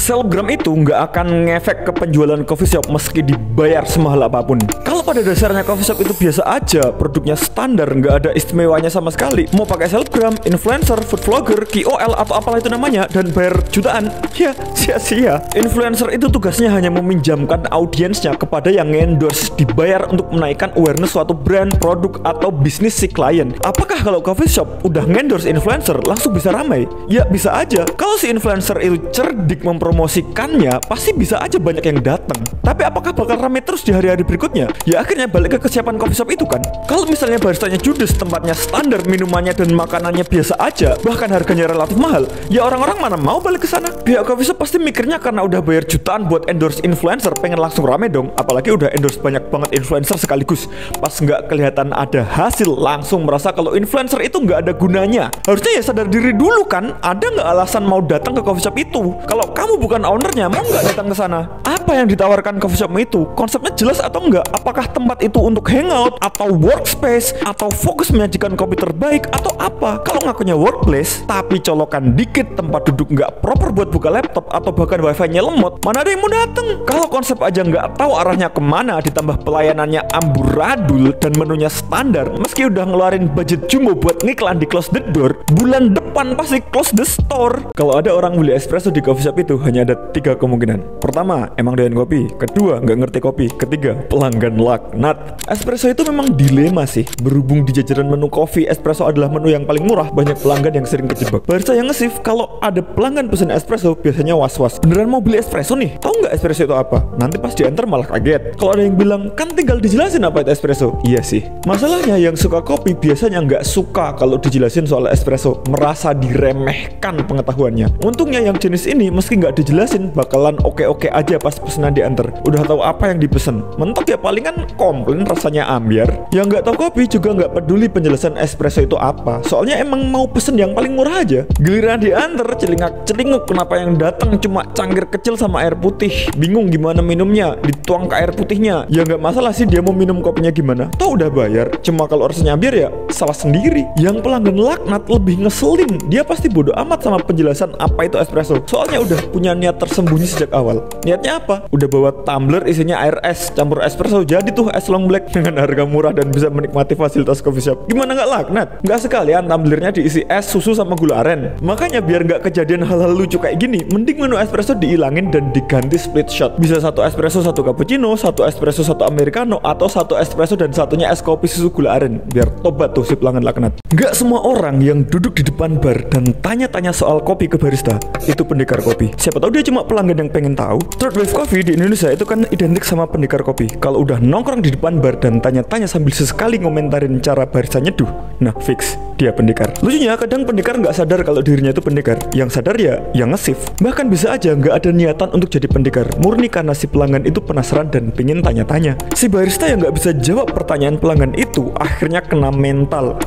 selebgram itu nggak akan ngefek ke penjualan coffee shop meski dibayar semahal apapun. Kalau pada dasarnya coffee shop itu biasa aja, produknya standar, nggak ada istimewanya sama sekali, mau pakai selebgram, influencer, food vlogger, KOL atau apalah itu namanya, dan bayar jutaan, ya sia-sia. Influencer itu tugasnya hanya meminjamkan audiensnya kepada yang endorse, dibayar untuk menaikkan awareness suatu brand, produk, atau bisnis si klien. Apakah kalau coffee shop udah ngendorse influencer langsung bisa ramai? Ya bisa aja. Kalau si influencer itu cerdik mempromosikannya, pasti bisa aja banyak yang datang. Tapi apakah bakal ramai terus di hari-hari berikutnya? Ya akhirnya balik ke kesiapan coffee shop itu kan. Kalau misalnya baristanya judes, tempatnya standar, minumannya dan makanannya biasa aja, bahkan harganya relatif mahal, ya orang-orang mana mau balik ke sana? Pihak coffee shop pasti mikirnya karena udah bayar jutaan buat endorse influencer, pengen langsung rame dong. Apalagi udah endorse banyak banget influencer sekaligus. Pas nggak kelihatan ada hasil, langsung merasa kalau influencer itu nggak ada gunanya. Harusnya ya sadar diri dulu kan. Ada nggak alasan mau datang ke coffee shop itu? Kalau kamu bukan ownernya, mau nggak datang ke sana? Apa yang ditawarkan coffee shop itu? Konsepnya jelas atau enggak? Apakah tempat itu untuk hangout atau workspace atau fokus menyajikan kopi terbaik atau apa? Kalau ngakunya workplace tapi colokan dikit, tempat duduk nggak proper buat buka laptop atau bahkan wifi-nya lemot, mana ada yang mau datang? Kalau konsep aja nggak tahu arahnya kemana, ditambah pelayanannya amburadul dan menunya standar, meski udah ngeluarin budget jumbo buat ngiklan di close the door, bulan depan pasti close the store. Kalau ada orang beli espresso di coffee shop itu hanya ada 3 kemungkinan. Pertama, emang doyan kopi. Kedua, nggak ngerti kopi. Ketiga, pelanggan laknat. Espresso itu memang dilema sih. Berhubung di jajaran menu kopi, espresso adalah menu yang paling murah, banyak pelanggan yang sering kejebak. Barista yang nge-shift kalau ada pelanggan pesen espresso biasanya was-was. Beneran mau beli espresso nih? Tahu nggak espresso itu apa? Nanti pas diantar malah kaget. Kalau ada yang bilang, kan tinggal dijelasin apa itu espresso. Iya sih. Masalahnya yang suka kopi biasanya nggak suka kalau dijelasin soal espresso, merasa diremehkan pengetahuannya. Untungnya yang jenis ini meski nggak dijelasin bakalan oke-oke aja pas pesanan diantar. Udah tahu apa yang dipesen. Mentok ya palingan komplain rasanya ambiar. Yang nggak tahu kopi juga nggak peduli penjelasan espresso itu apa. Soalnya emang mau pesen yang paling murah aja. Giliran diantar celingak-celinguk, kenapa yang datang cuma cangkir kecil sama air putih. Bingung gimana minumnya, dituang ke air putihnya. Ya nggak masalah sih dia mau minum kopinya gimana. Toh udah bayar. Cuma kalau rasanya ambiar ya salah sendiri. Yang pelanggan laknat lebih ngeselin. Dia pasti bodoh amat sama penjelasan apa itu espresso. Soalnya udah punya niat tersembunyi sejak awal. Niatnya apa? Udah bawa tumbler isinya air es campur espresso, jadi tuh es long black dengan harga murah dan bisa menikmati fasilitas coffee shop. Gimana nggak laknat? Nggak sekalian tumblernya diisi es, susu sama gula aren. Makanya biar nggak kejadian hal-hal lucu kayak gini, mending menu espresso diilangin dan diganti split shot. Bisa 1 espresso 1 cappuccino, 1 espresso 1 americano, atau 1 espresso dan satunya es kopi susu gula aren. Biar tobat tuh si pelanggan laknat. Nggak semua orang yang duduk di depan bar dan tanya-tanya soal kopi ke barista itu pendekar kopi. Siapa tahu dia cuma pelanggan yang pengen tahu. Third wave coffee di Indonesia itu kan identik sama pendekar kopi. Kalau udah nongkrong di depan bar dan tanya-tanya sambil sesekali ngomentarin cara barista nyeduh, nah fix dia pendekar. Lucunya kadang pendekar nggak sadar kalau dirinya itu pendekar. Yang sadar ya yang nge-shift. Bahkan bisa aja nggak ada niatan untuk jadi pendekar, murni karena si pelanggan itu penasaran dan pengen tanya-tanya. Si barista yang nggak bisa jawab pertanyaan pelanggan itu akhirnya kena mental,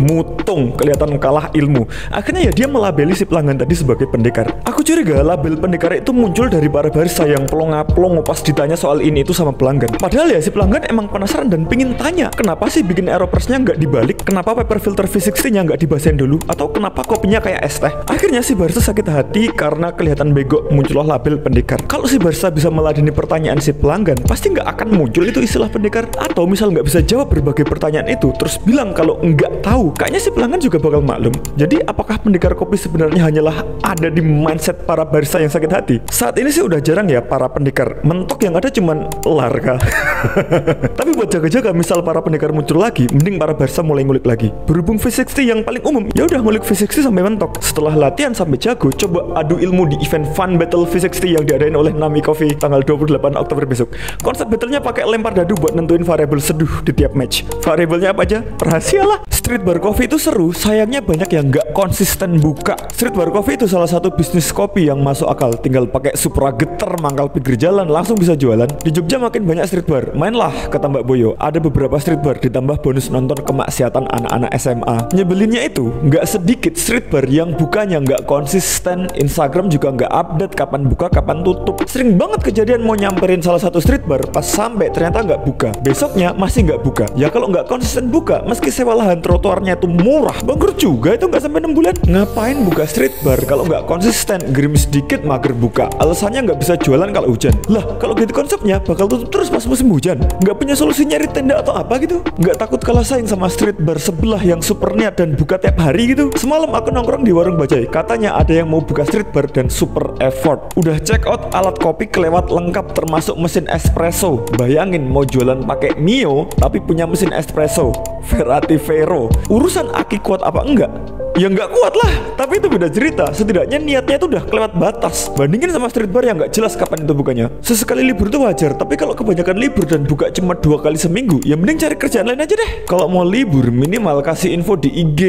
mutung, kelihatan kalah ilmu. Akhirnya ya dia melabeli si pelanggan tadi sebagai pendekar. Aku curiga label pendekar itu muncul dari para barista yang pelongo-pelongo pas ditanya soal ini itu sama pelanggan. Padahal ya si pelanggan emang penasaran dan pingin tanya, kenapa sih bikin aeropressnya nggak dibalik? Kenapa paper filter V60-nya nggak dibasahin dulu? Atau kenapa kopinya kayak es teh? Akhirnya si barista sakit hati karena kelihatan bego, muncullah label pendekar. Kalau si barista bisa meladeni pertanyaan si pelanggan, pasti nggak akan muncul itu istilah pendekar. Atau misal nggak bisa jawab berbagai pertanyaan itu, terus bilang kalau nggak tahu, kayaknya si pelanggan juga bakal maklum. Jadi apakah pendekar kopi sebenarnya hanyalah ada di mindset para barista yang sakit hati? Saat ini sih udah jarang ya para pendekar. Mentok yang ada cuman larga. Tapi buat jaga-jaga misal para pendekar muncul lagi, mending para barista mulai ngulik lagi. Berhubung V60 yang paling umum, ya udah ngulik V60 sampai mentok. Setelah latihan sampai jago, coba adu ilmu di event Fun Battle V60 yang diadain oleh Nami Coffee tanggal 28 Oktober besok. Konsep battlenya pakai lempar dadu buat nentuin variabel seduh di tiap match. Variabelnya apa aja? Rahasia lah. Street bar coffee itu seru, sayangnya banyak yang nggak konsisten buka. Street bar coffee itu salah satu bisnis kopi yang masuk akal. Tinggal pakai Supra geter mangkal pinggir jalan langsung bisa jualan. Di Jogja makin banyak street bar, bar, mainlah ke Tambak Boyo. Ada beberapa street bar ditambah bonus nonton kemaksiatan anak-anak SMA. Nyebelinnya itu nggak sedikit street bar yang bukanya nggak konsisten, Instagram juga nggak update kapan buka kapan tutup. Sering banget kejadian mau nyamperin salah satu street bar, pas sampai ternyata nggak buka, besoknya masih nggak buka. Ya kalau nggak konsisten buka, meski sewa lahan trotoarnya itu murah, bangkrut juga itu nggak sampai 6 bulan. Ngapain buka street bar kalau nggak konsisten, gerimis sedikit mager buka, alasannya nggak bisa jualan kalau hujan. Lah kalau gitu konsepnya bakal tutup terus pas musim hujan. Nggak punya solusi nyari tenda atau apa gitu? Nggak takut kalah saing sama street bar sebelah yang super niat dan buka tiap hari gitu? Semalam aku nongkrong di warung bajai, katanya ada yang mau buka street bar dan super effort. Udah check out alat kopi kelewat lengkap termasuk mesin espresso. Bayangin mau jualan pakai Mio tapi punya mesin espresso Verati Vero. Urusan aki kuat apa enggak? Ya nggak kuat lah, tapi itu beda cerita. Setidaknya niatnya itu udah kelewat batas. Bandingin sama street bar yang nggak jelas kapan itu bukanya. Sesekali libur itu wajar, tapi kalau kebanyakan libur dan buka cuma 2 kali seminggu, ya mending cari kerjaan lain aja deh. Kalau mau libur minimal kasih info di IG.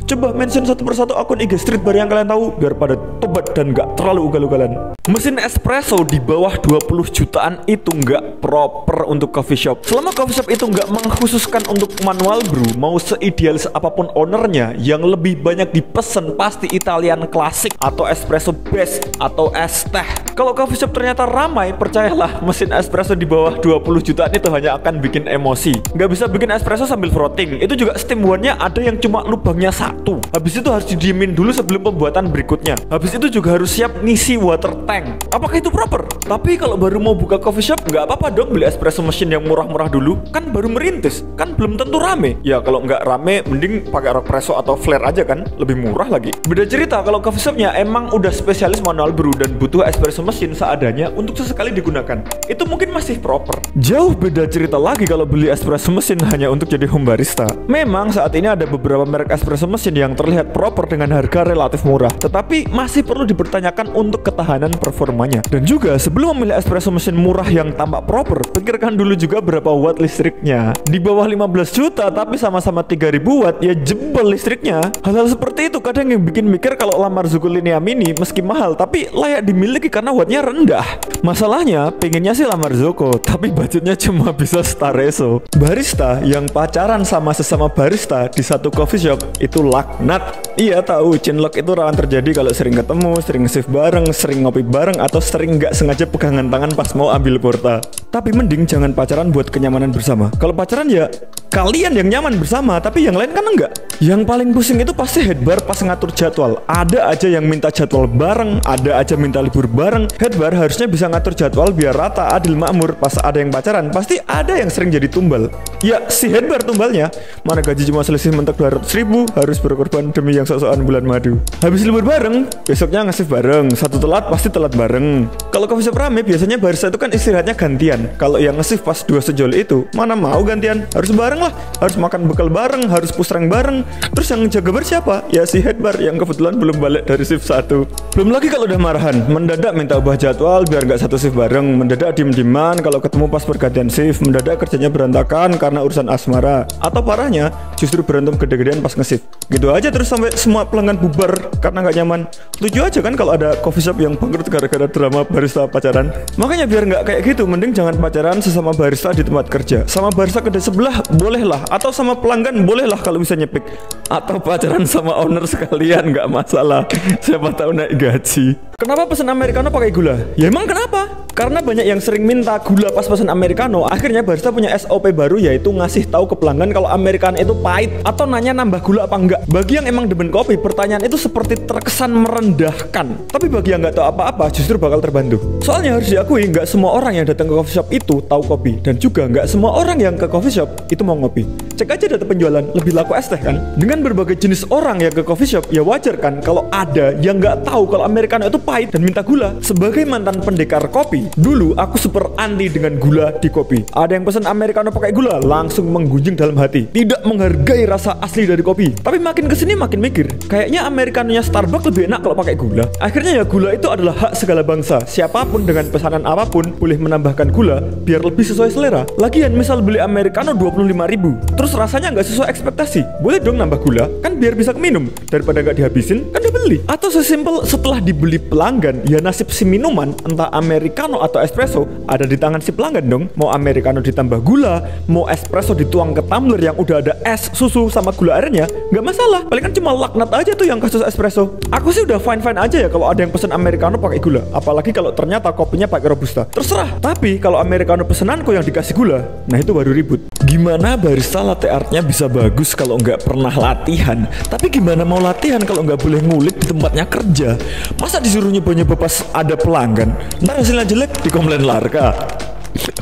Coba mention satu persatu akun IG street bar yang kalian tahu biar pada tobat dan nggak terlalu ugal-ugalan. Mesin espresso di bawah 20 jutaan itu nggak proper untuk coffee shop. Selama coffee shop itu nggak mengkhususkan untuk manual brew, mau seidealis apapun ownernya, yang lebih banyak dipesen pasti Italian klasik atau espresso base atau es teh. Kalau coffee shop ternyata ramai, percayalah mesin espresso di bawah 20 jutaan itu hanya akan bikin emosi. Nggak bisa bikin espresso sambil frotting. Itu juga steam one-nya ada yang cuma lubangnya 1. Habis itu harus didiemin dulu sebelum pembuatan berikutnya. Habis itu juga harus siap ngisi water tank. Apakah itu proper? Tapi kalau baru mau buka coffee shop, nggak apa-apa dong beli espresso machine yang murah-murah dulu. Kan baru merintis, kan belum tentu rame. Ya kalau nggak rame, mending pakai Rockpresso atau Flare aja kan, lebih murah lagi. Beda cerita kalau coffee shopnya emang udah spesialis manual brew dan butuh espresso mesin seadanya untuk sesekali digunakan. Itu mungkin masih proper. Jauh beda cerita lagi kalau beli espresso mesin hanya untuk jadi home barista. Memang saat ini ada beberapa merek espresso mesin yang terlihat proper dengan harga relatif murah, tetapi masih perlu dipertanyakan untuk ketahanan performanya. Dan juga sebelum memilih espresso mesin murah yang tampak proper, pikirkan dulu juga berapa watt listriknya. Di bawah 15 juta tapi sama-sama 3000 watt, ya jebol listriknya. Hal-hal seperti itu kadang yang bikin mikir kalau lamar Zuko Linea Mini meski mahal tapi layak dimiliki karena wattnya rendah. Masalahnya pengennya sih lamar Zuko tapi budgetnya cuma bisa Stareso. Barista yang pacaran sama sesama barista di satu coffee shop itu laknat. Iya tahu, chinlock itu rawan terjadi kalau sering ketemu, sering shift bareng, sering ngopi bareng, atau sering nggak sengaja pegangan tangan pas mau ambil porta. Tapi mending jangan pacaran buat kenyamanan bersama. Kalau pacaran ya kalian yang nyaman bersama, tapi yang lain kan enggak. Yang paling pusing itu pasti headbar pas ngatur jadwal. Ada aja yang minta jadwal bareng, ada aja minta libur bareng. Headbar harusnya bisa ngatur jadwal biar rata, adil, makmur. Pas ada yang pacaran, pasti ada yang sering jadi tumbal. Ya si headbar tumbalnya. Mana gaji cuma selisih mentok 200.000, harus berkorban demi yang sok-sokan bulan madu. Habis libur bareng, besoknya nge-shift bareng. Satu telat pasti telat bareng. Kalau coffee shop rame, biasanya barista itu kan istirahatnya gantian. Kalau yang nge-shift pas 2 sejol itu, mana mau gantian? Harus bareng lah, harus makan bekal bareng, harus push rank bareng. Terus yang jaga bar siapa? Ya si headbar yang kebetulan belum balik dari shift 1. Belum lagi kalau udah marahan, mendadak minta ubah jadwal biar nggak satu shift bareng, mendadak diem-dieman kalau ketemu pas pergantian shift, mendadak kerjanya berantakan karena urusan asmara. Atau parahnya, justru berantem gede-gedean pas nge-shift. Gitu aja terus sampai semua pelanggan bubar karena nggak nyaman. Lucu aja kan kalau ada coffee shop yang bangkrut gara-gara drama barista pacaran. Makanya biar nggak kayak gitu, mending jangan pacaran sesama barista di tempat kerja. Sama barista kedai sebelah bolehlah, atau sama pelanggan bolehlah kalau bisa nyepik. Atau pacaran sama owner sekalian nggak masalah. Siapa tahu naik gaji. Kenapa pesan americano pakai gula? Ya emang kenapa? Karena banyak yang sering minta gula pas pesan americano. Akhirnya barista punya SOP baru, yaitu ngasih tahu ke pelanggan kalau americano itu pahit, atau nanya nambah gula apa enggak. Bagi yang emang demen kopi, pertanyaan itu seperti terkesan merendahkan. Tapi bagi yang nggak tahu apa-apa, justru bakal terbantu. Soalnya harus diakui, nggak semua orang yang datang ke coffee shop itu tahu kopi, dan juga nggak semua orang yang ke coffee shop itu mau ngopi. Cek aja data penjualan, lebih laku es teh kan? Dengan berbagai jenis orang yang ke coffee shop, ya wajar kan kalau ada yang nggak tahu kalau americano itu pahit dan minta gula. Sebagai mantan pendekar kopi, dulu aku super anti dengan gula di kopi. Ada yang pesan americano pakai gula, langsung menggunjing dalam hati, tidak menghargai rasa asli dari kopi. Tapi makin kesini makin mikir, kayaknya americanonya Starbucks lebih enak kalau pakai gula. Akhirnya ya gula itu adalah hak segala bangsa. Siapapun dengan pesanan apapun boleh menambahkan gula biar lebih sesuai selera. Lagian misal beli americano 25.000, terus rasanya nggak sesuai ekspektasi, boleh dong nambah gula, kan biar bisa keminum. Daripada nggak dihabisin, kan dia beli. Atau sesimpel setelah dibeli pelanggan, ya nasib si minuman, entah americano atau espresso, ada di tangan si pelanggan dong. Mau americano ditambah gula, mau espresso dituang ke tumbler yang udah ada es, susu, sama gula airnya, nggak masalah. Paling kan cuma laknat aja tuh yang kasus espresso. Aku sih udah fine-fine aja ya kalau ada yang pesen americano pakai gula, apalagi kalau ternyata kopinya pakai robusta. Terserah. Tapi kalau americano pesenanku yang dikasih gula, nah itu baru ribut. Gimana barista latte artnya bisa bagus kalau nggak pernah latihan? Tapi gimana mau latihan kalau nggak boleh ngulik di tempatnya kerja? Masa disuruh nyoba-nyoba pas ada pelanggan? Ntar hasilnya jelek, dikomplain Larka.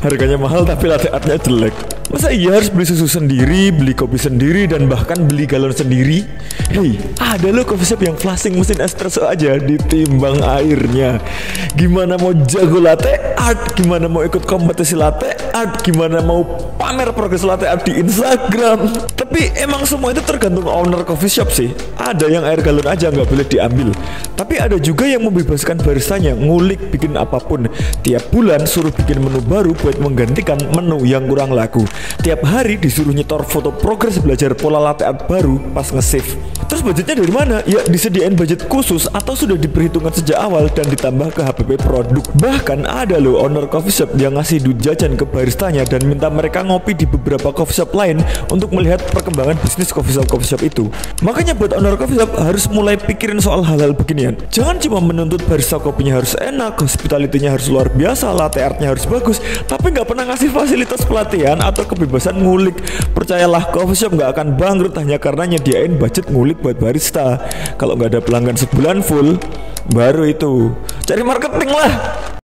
Harganya mahal tapi latte artnya jelek. Masa iya harus beli susu sendiri, beli kopi sendiri, dan bahkan beli galon sendiri? Hei, ada loh coffee shop yang flashing mesin espresso aja ditimbang airnya. Gimana mau jago latte art? Gimana mau ikut kompetisi latte art? Gimana mau pamer progres latte art di Instagram? Tapi emang semua itu tergantung owner coffee shop sih. Ada yang air galon aja nggak boleh diambil. Tapi ada juga yang membebaskan baristanya ngulik bikin apapun. Tiap bulan suruh bikin menu baru buat menggantikan menu yang kurang laku. Tiap hari disuruh nyetor foto progres belajar pola latte art baru pas nge-save. Terus budgetnya dari mana? Ya disediain budget khusus atau sudah diperhitungkan sejak awal dan ditambah ke HPP produk. Bahkan ada loh owner coffee shop yang ngasih duit jajan ke baristanya dan minta mereka ngopi di beberapa coffee shop lain untuk melihat perkembangan bisnis coffee shop itu. Makanya buat owner coffee shop harus mulai pikirin soal hal-hal beginian. Jangan cuma menuntut barista kopinya harus enak, hospitality-nya harus luar biasa, latte artnya harus bagus, tapi nggak pernah ngasih fasilitas pelatihan atau kebebasan ngulik. Percayalah, coffee shop nggak akan bangkrut hanya karena nyediain budget ngulik buat barista. Kalau nggak ada pelanggan sebulan full, baru itu cari marketing lah.